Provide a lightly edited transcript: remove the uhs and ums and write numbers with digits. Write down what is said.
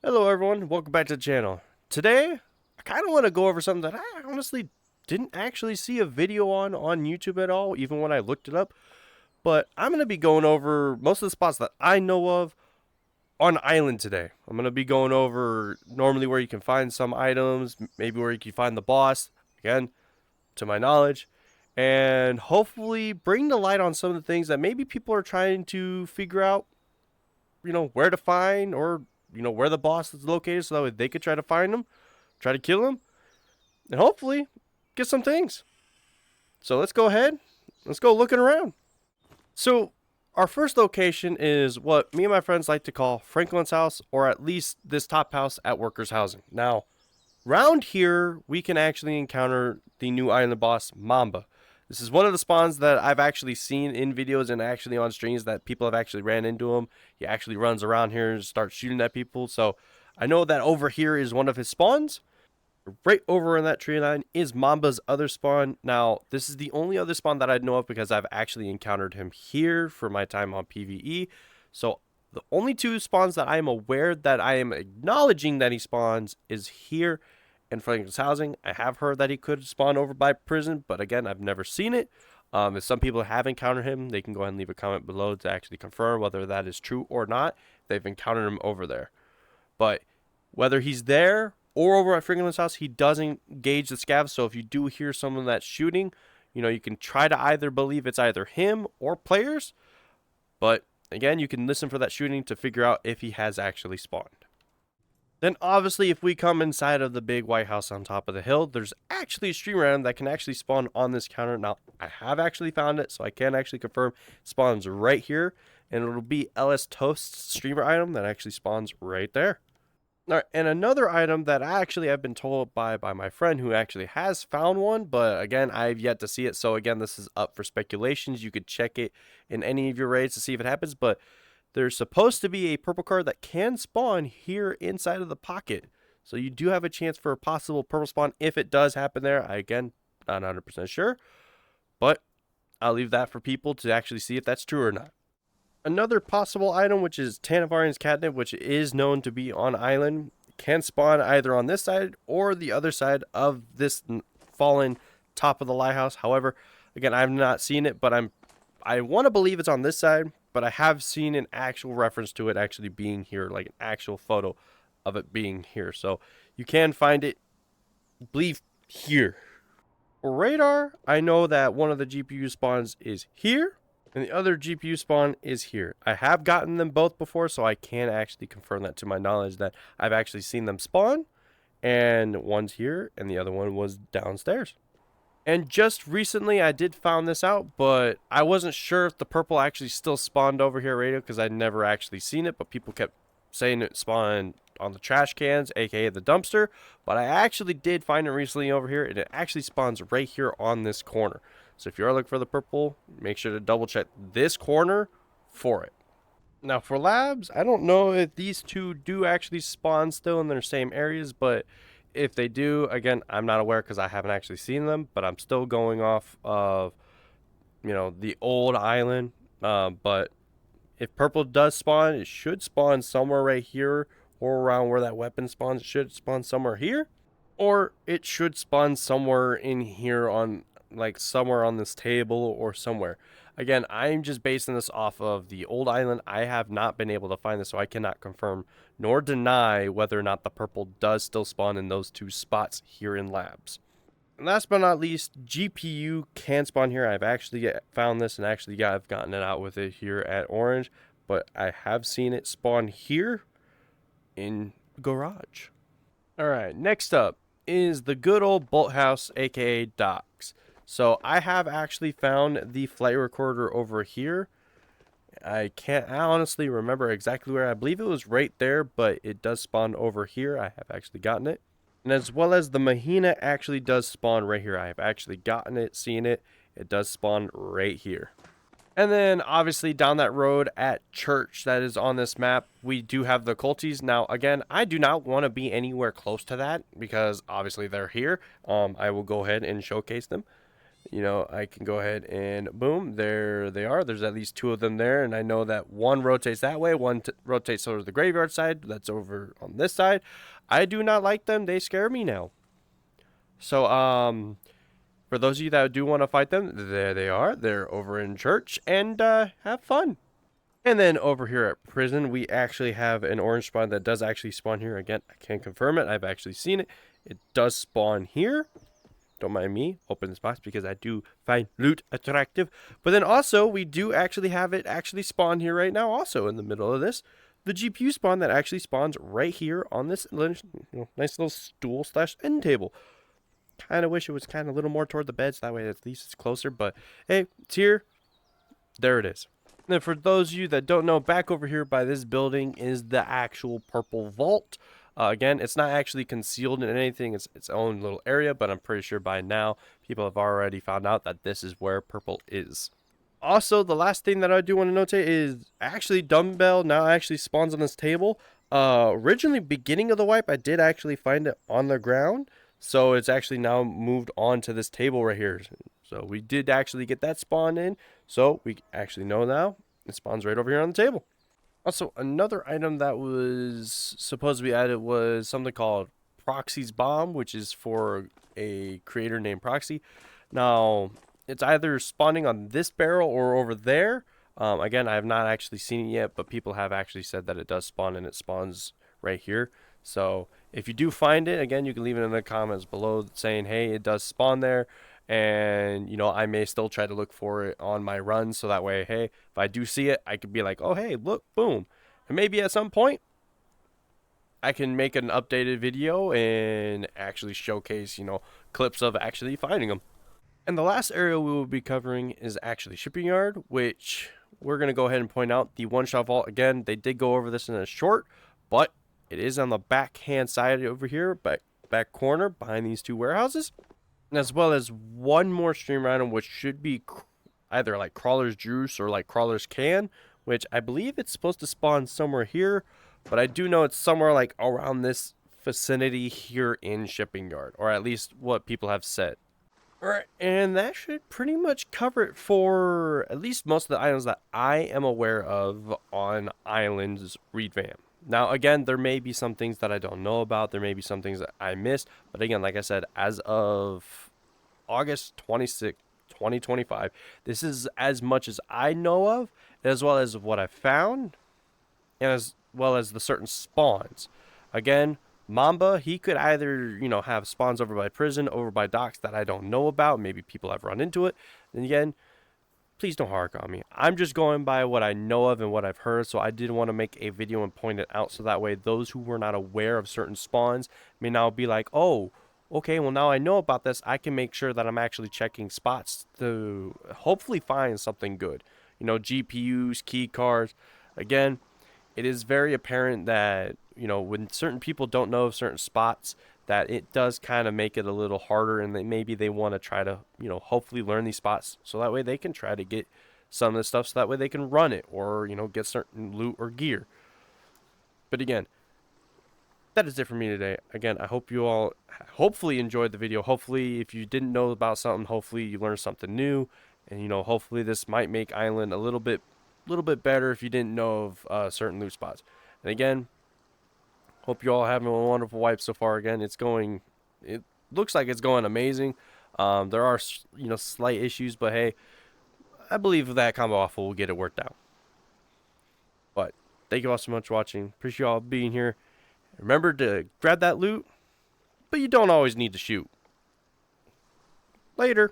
Hello everyone, welcome back to the channel. Today, I kind of want to go over something that I honestly didn't actually see a video on YouTube at all, even when I looked it up. But I'm going to be going over most of the spots that I know of on Island today. I'm going to be going over normally where you can find some items, maybe where you can find the boss, again, to my knowledge, and hopefully bring the light on some of the things that maybe people are trying to figure out, where to find or where the boss is located so that way they could try to find him, try to kill him, and hopefully get some things. So let's go ahead. Let's go looking around. So our first location is what me and my friends like to call Franklin's house, or at least this top house at Workers Housing. Now, round here, we can actually encounter the new island boss, Mamba. This is one of the spawns that I've actually seen in videos and actually on streams that people have actually ran into him. He actually runs around here and starts shooting at people. So I know that over here is one of his spawns. Right over in that tree line is Mamba's other spawn. Now, this is the only other spawn that I know of because I've actually encountered him here for my time on PvE. So the only two spawns that I am aware that I am acknowledging that he spawns is here in Franklin's housing. I have heard that he could spawn over by prison, but again, I've never seen it. If some people have encountered him, they can go ahead and leave a comment below to actually confirm whether that is true or not. They've encountered him over there. But whether he's there or over at Franklin's house, he doesn't engage the scavs. So if you do hear someone that's shooting, you can try to either believe it's either him or players. But again, you can listen for that shooting to figure out if he has actually spawned. Then obviously if we come inside of the big white house on top of the hill, there's actually a streamer item that can actually spawn on this counter. Now, I have actually found it, so I can actually confirm it spawns right here. And it'll be LS Toast's streamer item that actually spawns right there. All right, and another item that I actually have been told by my friend who actually has found one, but again, I've yet to see it. So again, this is up for speculations. You could check it in any of your raids to see if it happens, but there's supposed to be a purple card that can spawn here inside of the pocket. So you do have a chance for a possible purple spawn if it does happen there. I, again, not 100% sure. But I'll leave that for people to actually see if that's true or not. Another possible item, which is Tanavarian's Catnip, which is known to be on island, can spawn either on this side or the other side of this fallen top of the lighthouse. However, again, I've not seen it, but I want to believe it's on this side. But I have seen an actual reference to it actually being here, like an actual photo of it being here. So you can find it, I believe, here. For radar, I know that one of the GPU spawns is here, and the other GPU spawn is here. I have gotten them both before, so I can actually confirm that to my knowledge that I've actually seen them spawn. And one's here, and the other one was downstairs. And just recently I did found this out, but I wasn't sure if the purple actually still spawned over here at radio because I'd never actually seen it, but people kept saying it spawned on the trash cans, aka the dumpster. But I actually did find it recently over here, and it actually spawns right here on this corner. So if you are looking for the purple, make sure to double check this corner for it. Now for labs, I don't know if these two do actually spawn still in their same areas, but if they do, again, I'm not aware because I haven't actually seen them, but I'm still going off of, the old island. But if purple does spawn, it should spawn somewhere right here or around where that weapon spawns. It should spawn somewhere here, or it should spawn somewhere in here on, like, somewhere on this table or somewhere. Again, I'm just basing this off of the old island. I have not been able to find this, so I cannot confirm nor deny whether or not the purple does still spawn in those two spots here in labs. And last but not least, GPU can spawn here. I've actually found this and actually I've gotten it out with it here at Orange, but I have seen it spawn here in garage. All right, next up is the good old bolt house, aka docks. So I have actually found the flight recorder over here. I can't honestly remember exactly where. I believe it was right there, but it does spawn over here. I have actually gotten it. And as well as the Mahina actually does spawn right here. I have actually gotten it, seen it. It does spawn right here. And then obviously down that road at Church that is on this map, we do have the culties. Now, again, I do not want to be anywhere close to that because obviously they're here. I will go ahead and showcase them. you know, I can go ahead and boom, there they are. There's at least 2 of them there, and I know that one rotates that way, one rotates over to the graveyard side. That's over on this side. I do not like them. They scare me now. So, for those of you that do want to fight them, there they are. They're over in church, and have fun. And then over here at prison, we actually have an orange spawn that does actually spawn here. Again, I can't confirm it. I've actually seen it. It does spawn here. Don't mind me open this box because I do find loot attractive. But then also, we do actually have it actually spawn here right now also in the middle of this. The GPU spawn that actually spawns right here on this nice little stool / end table. Kind of wish it was kind of a little more toward the bed so that way at least it's closer. But hey, it's here. There it is. And for those of you that don't know, back over here by this building is the actual purple vault. Again, it's not actually concealed in anything. It's its own little area, but I'm pretty sure by now people have already found out that this is where purple is. Also, the last thing that I do want to notate is actually dumbbell now actually spawns on this table. Originally, beginning of the wipe, I did actually find it on the ground. So it's actually now moved on to this table right here. So we did actually get that spawned in. So we actually know now it spawns right over here on the table. Also, another item that was supposed to be added was something called Proxy's Bomb, which is for a creator named Proxy. Now, it's either spawning on this barrel or over there. Again, I have not actually seen it yet, but people have actually said that it does spawn, and it spawns right here. So if you do find it, again, you can leave it in the comments below saying, hey, it does spawn there. And, you know, I may still try to look for it on my run. So that way, hey, if I do see it, I could be like, oh, hey, look, boom. And maybe at some point, I can make an updated video and actually showcase, you know, clips of actually finding them. And the last area we will be covering is actually Shipping Yard, which we're going to go ahead and point out. The one-shot vault, again, they did go over this in a short, but it is on the backhand side over here, back corner behind these 2 warehouses. As well as one more stream item, which should be either like Crawler's Juice or like Crawler's Can, which I believe it's supposed to spawn somewhere here, but I do know it's somewhere like around this vicinity here in Shipping Yard, or at least what people have said. Alright, and that should pretty much cover it for at least most of the items that I am aware of on Island's Revamp. Now, again, there may be some things that I don't know about. There may be some things that I missed. But again, like I said, as of August 26, 2025, this is as much as I know of, as well as what I found, and as well as the certain spawns. Again, Mamba, he could either, you know, have spawns over by prison, over by docks that I don't know about. Maybe people have run into it. And again, please don't hark on me. I'm just going by what I know of and what I've heard, so I did want to make a video and point it out so that way those who were not aware of certain spawns may now be like, oh, okay, well now I know about this. I can make sure that I'm actually checking spots to hopefully find something good. You know, GPUs, key cards. Again, it is very apparent that, you know, when certain people don't know of certain spots, that it does kind of make it a little harder, and maybe they want to try to, you know, hopefully learn these spots so that way they can try to get some of the stuff so that way they can run it or, you know, get certain loot or gear. But again, that is it for me today. Again, I hope you all hopefully enjoyed the video. Hopefully, if you didn't know about something, hopefully you learned something new, and, you know, hopefully this might make Island a little bit better if you didn't know of certain loot spots. And again, hope you all having a wonderful wipe so far. Again, it looks like it's going amazing. There are, you know, slight issues, but hey, I believe that combo waffle will get it worked out. But thank you all so much for watching. Appreciate you all being here. Remember to grab that loot, but you don't always need to shoot. Later.